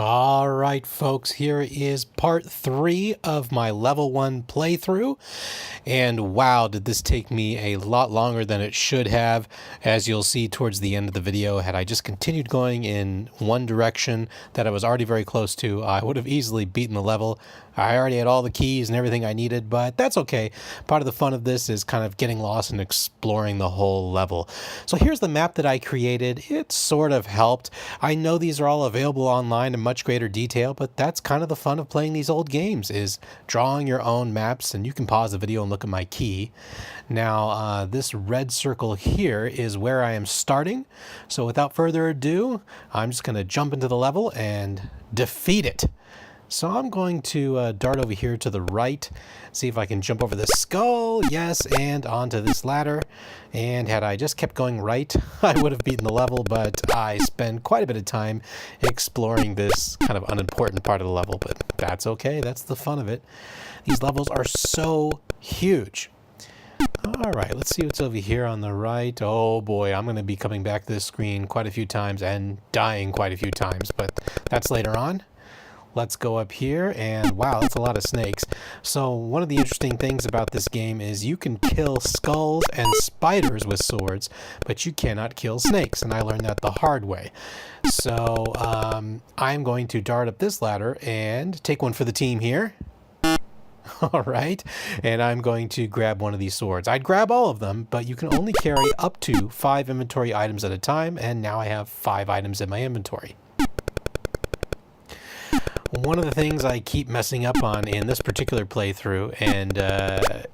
All right, folks, here is part 3 of my level 1 playthrough. And wow, did this take me a lot longer than it should have. As you'll see towards the end of the video, had I just continued going in one direction that I was already very close to, I would have easily beaten the level. I already had all the keys and everything I needed, but that's okay. Part of the fun of this is kind of getting lost and exploring the whole level. So here's the map that I created. It sort of helped. I know these are all available online in much greater detail, but that's kind of the fun of playing these old games, is drawing your own maps. And you can pause the video and look at my key. Now, this red circle here is where I am starting. So without further ado, I'm just going to jump into the level and defeat it. So I'm going to dart over here to the right, see if I can jump over this skull, yes, and onto this ladder. And had I just kept going right, I would have beaten the level, but I spend quite a bit of time exploring this kind of unimportant part of the level, but that's okay, that's the fun of it. These levels are so huge. All right, let's see what's over here on the right. Oh boy, I'm going to be coming back to this screen quite a few times and dying quite a few times, but that's later on. Let's go up here, and wow, that's a lot of snakes. So one of the interesting things about this game is you can kill skulls and spiders with swords, but you cannot kill snakes, and I learned that the hard way. So I'm going to dart up this ladder and take one for the team here. All right, and I'm going to grab one of these swords. I'd grab all of them, but you can only carry up to 5 inventory items at a time, and now I have 5 items in my inventory. One of the things I keep messing up on in this particular playthrough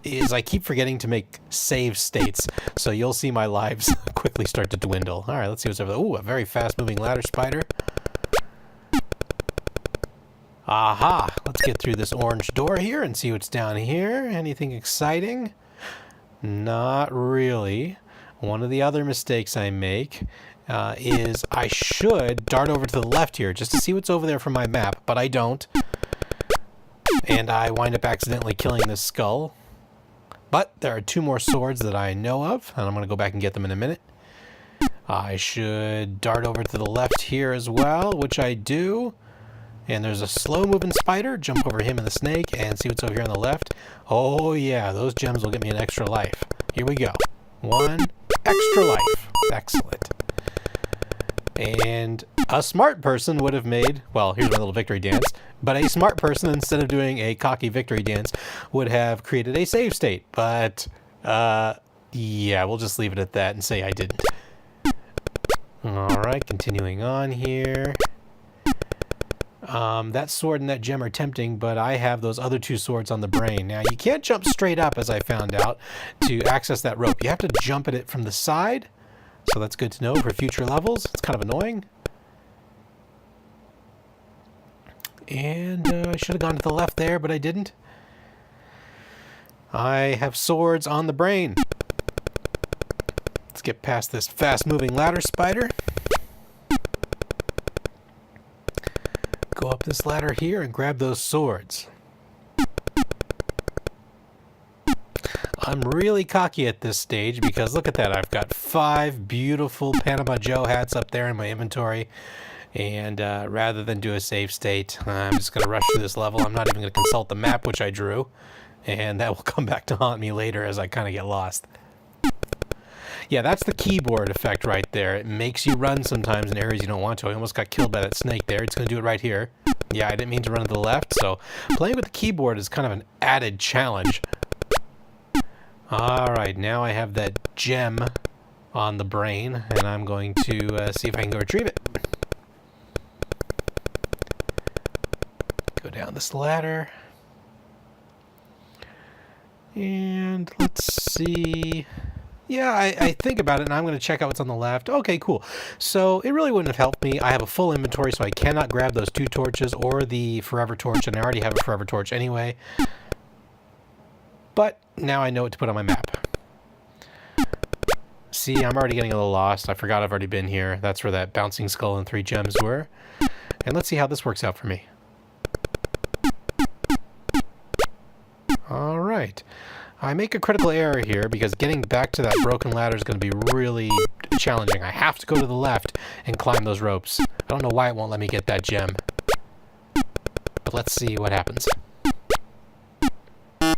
is I keep forgetting to make save states. So you'll see my lives quickly start to dwindle. All right, let's see what's over there. Ooh, a very fast-moving ladder spider. Aha! Let's get through this orange door here and see what's down here. Anything exciting? Not really. One of the other mistakes I make is I should dart over to the left here just to see what's over there from my map, but I don't. And I wind up accidentally killing this skull. But there are 2 more swords that I know of, and I'm going to go back and get them in a minute. I should dart over to the left here as well, which I do. And there's a slow-moving spider. Jump over him and the snake and see what's over here on the left. Oh yeah, those gems will get me an extra life. Here we go. 1 extra life. Excellent. And a smart person would have made, well, here's my little victory dance, but a smart person, instead of doing a cocky victory dance, would have created a save state. But, yeah, we'll just leave it at that and say I didn't. All right, continuing on here. That sword and that gem are tempting, but I have those other 2 swords on the brain. Now, you can't jump straight up, as I found out, to access that rope. You have to jump at it from the side. So that's good to know for future levels. It's kind of annoying. And I should have gone to the left there, but I didn't. I have swords on the brain. Let's get past this fast-moving ladder spider. Go up this ladder here and grab those swords. I'm really cocky at this stage because look at that. I've got 5 beautiful Panama Joe hats up there in my inventory. And rather than do a save state, I'm just going to rush through this level. I'm not even going to consult the map, which I drew. And that will come back to haunt me later as I kind of get lost. Yeah, that's the keyboard effect right there. It makes you run sometimes in areas you don't want to. I almost got killed by that snake there. It's going to do it right here. Yeah, I didn't mean to run to the left. So playing with the keyboard is kind of an added challenge. All right, now I have that gem on the brain, and I'm going to see if I can go retrieve it. Go down this ladder. And let's see. Yeah, I think about it, and I'm going to check out what's on the left. Okay, cool. So it really wouldn't have helped me. I have a full inventory, so I cannot grab those 2 torches or the forever torch, and I already have a forever torch anyway. But now I know what to put on my map. See, I'm already getting a little lost. I forgot I've already been here. That's where that bouncing skull and 3 gems were. And let's see how this works out for me. All right. I make a critical error here because getting back to that broken ladder is going to be really challenging. I have to go to the left and climb those ropes. I don't know why it won't let me get that gem. But let's see what happens. All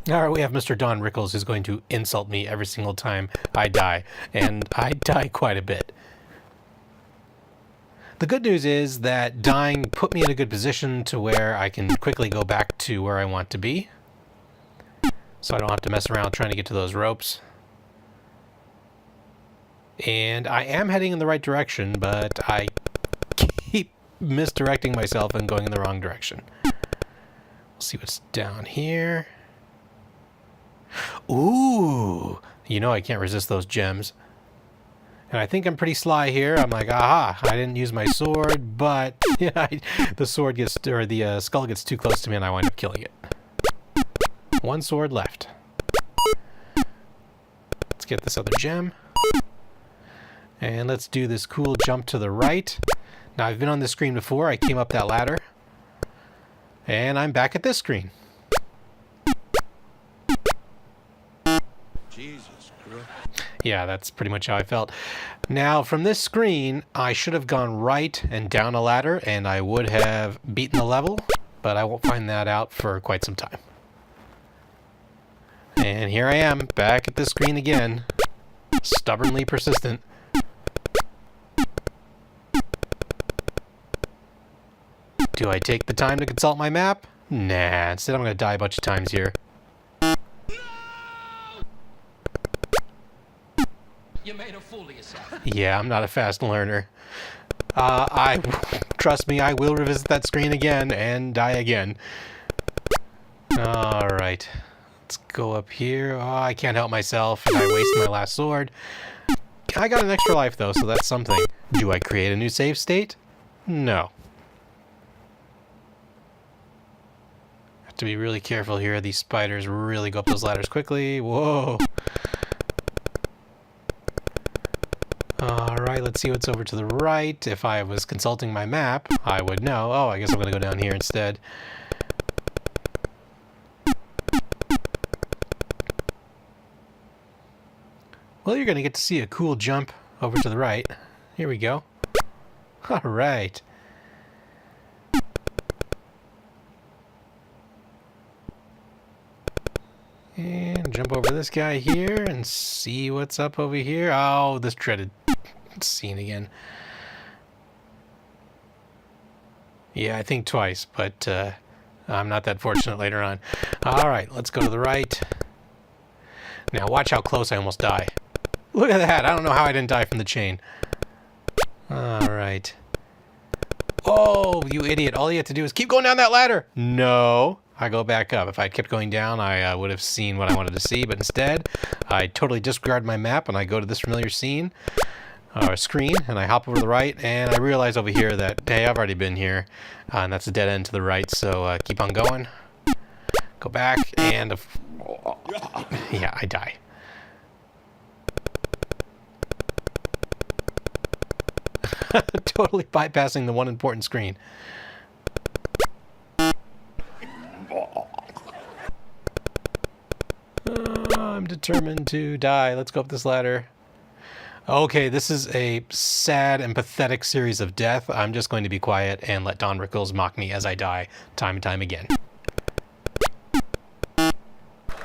right, we have Mr. Don Rickles, who's going to insult me every single time I die, and I die quite a bit. The good news is that dying put me in a good position to where I can quickly go back to where I want to be, so I don't have to mess around trying to get to those ropes. And I am heading in the right direction, but I keep misdirecting myself and going in the wrong direction. We'll see what's down here. Ooh, you know I can't resist those gems. And I think I'm pretty sly here. I'm like, aha, I didn't use my sword, but yeah, the sword gets, or the skull gets too close to me and I wind up killing it. One sword left. Let's get this other gem. And let's do this cool jump to the right. Now, I've been on this screen before. I came up that ladder. And I'm back at this screen. Jesus Christ. Yeah, that's pretty much how I felt. Now, from this screen, I should have gone right and down a ladder, and I would have beaten the level, but I won't find that out for quite some time. And here I am, back at this screen again, stubbornly persistent. Do I take the time to consult my map? Nah, instead I'm going to die a bunch of times here. You made a fool of yourself. Yeah, I'm not a fast learner. Trust me, I will revisit that screen again and die again. Alright. Let's go up here. Oh, I can't help myself, and I wasted my last sword. I got an extra life, though, so that's something. Do I create a new save state? No. Have to be really careful here. These spiders really go up those ladders quickly. Whoa. Alright, let's see what's over to the right. If I was consulting my map, I would know. Oh, I guess I'm going to go down here instead. Well, you're going to get to see a cool jump over to the right. Here we go. Alright. And jump over this guy here and see what's up over here. Oh, this dreaded scene again. Yeah, I think twice, but I'm not that fortunate later on. Alright, let's go to the right. Now watch how close I almost die. Look at that! I don't know how I didn't die from the chain. Alright. Oh, you idiot. All you have to do is keep going down that ladder! No! I go back up. If I kept going down, I would have seen what I wanted to see, but instead, I totally disregard my map and I go to this familiar scene, or screen, and I hop over to the right, and I realize over here that, hey, I've already been here, and that's a dead end to the right, so keep on going. Go back, and yeah, I die. Totally bypassing the one important screen. I'm determined to die. Let's go up this ladder. Okay, this is a sad and pathetic series of death. I'm just going to be quiet and let Don Rickles mock me as I die time and time again.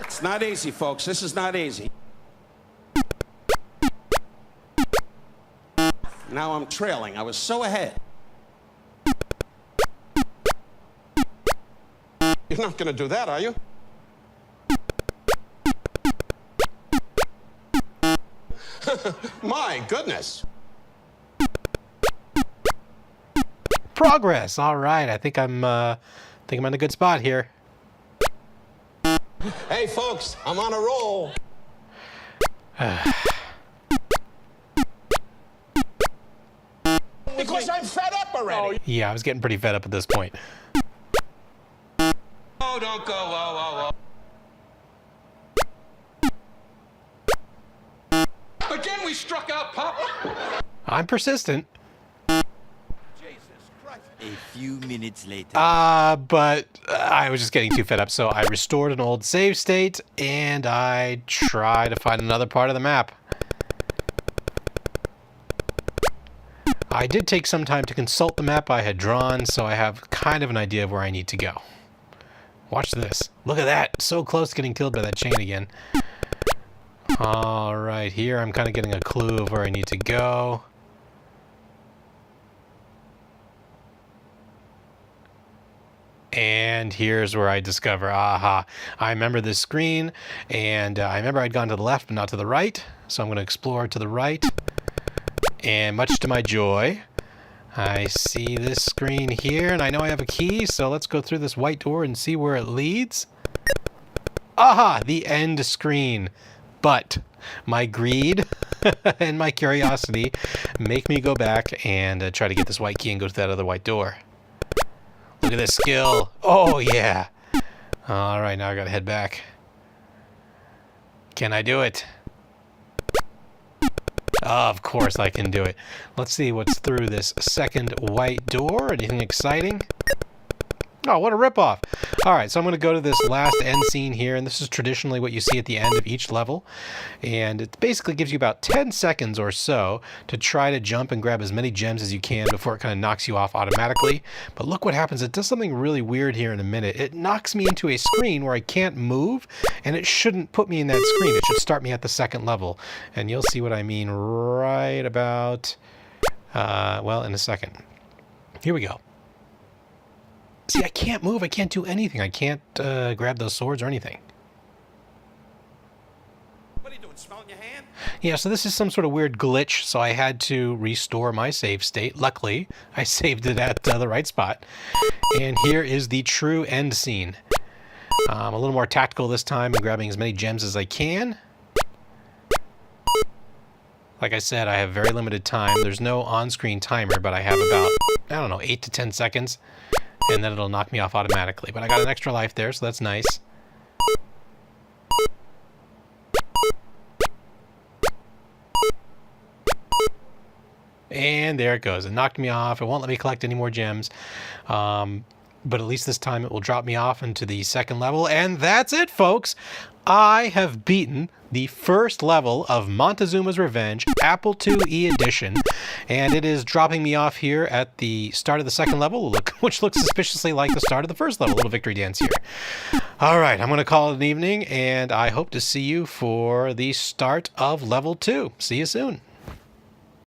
It's not easy, folks. This is not easy. Now I'm trailing. I was so ahead. You're not going to do that, are you? My goodness. Progress. All right. I think I'm in a good spot here. Hey, folks, I'm on a roll. Because I'm fed up already. Yeah, I was getting pretty fed up at this point. Oh, don't go. Oh. Again, we struck out, Pop. I'm persistent. Jesus Christ. A few minutes later. But I was just getting too fed up, so I restored an old save state, and I try to find another part of the map. I did take some time to consult the map I had drawn, so I have kind of an idea of where I need to go. Watch this. Look at that. So close to getting killed by that chain again. Alright, here I'm kind of getting a clue of where I need to go. And here's where I discover, aha, I remember this screen, and I remember I'd gone to the left but not to the right, so I'm going to explore to the right. And much to my joy, I see this screen here, and I know I have a key, so let's go through this white door and see where it leads. Aha! The end screen. But my greed and my curiosity make me go back and try to get this white key and go to that other white door. Look at this skill. Oh, yeah. All right, now I got to head back. Can I do it? Of course I can do it. Let's see what's through this second white door. Anything exciting? Oh, what a ripoff. All right, so I'm going to go to this last end scene here, and this is traditionally what you see at the end of each level. And it basically gives you about 10 seconds or so to try to jump and grab as many gems as you can before it kind of knocks you off automatically. But look what happens. It does something really weird here in a minute. It knocks me into a screen where I can't move, and it shouldn't put me in that screen. It should start me at the second level. And you'll see what I mean right about, well, in a second. Here we go. See, I can't move. I can't do anything. I can't grab those swords or anything. What are you doing, smelling your hand? Yeah, so this is some sort of weird glitch, so I had to restore my save state. Luckily, I saved it at the right spot. And here is the true end scene. I'm a little more tactical this time and grabbing as many gems as I can. Like I said, I have very limited time. There's no on-screen timer, but I have about, I don't know, 8 to 10 seconds. And then it'll knock me off automatically. But I got an extra life there, so that's nice. And there it goes. It knocked me off. It won't let me collect any more gems. But at least this time it will drop me off into the second level. And that's it, folks. I have beaten the first level of Montezuma's Revenge, Apple IIe Edition. And it is dropping me off here at the start of the second level, which looks suspiciously like the start of the first level. A little victory dance here. All right, I'm going to call it an evening, and I hope to see you for the start of level 2. See you soon.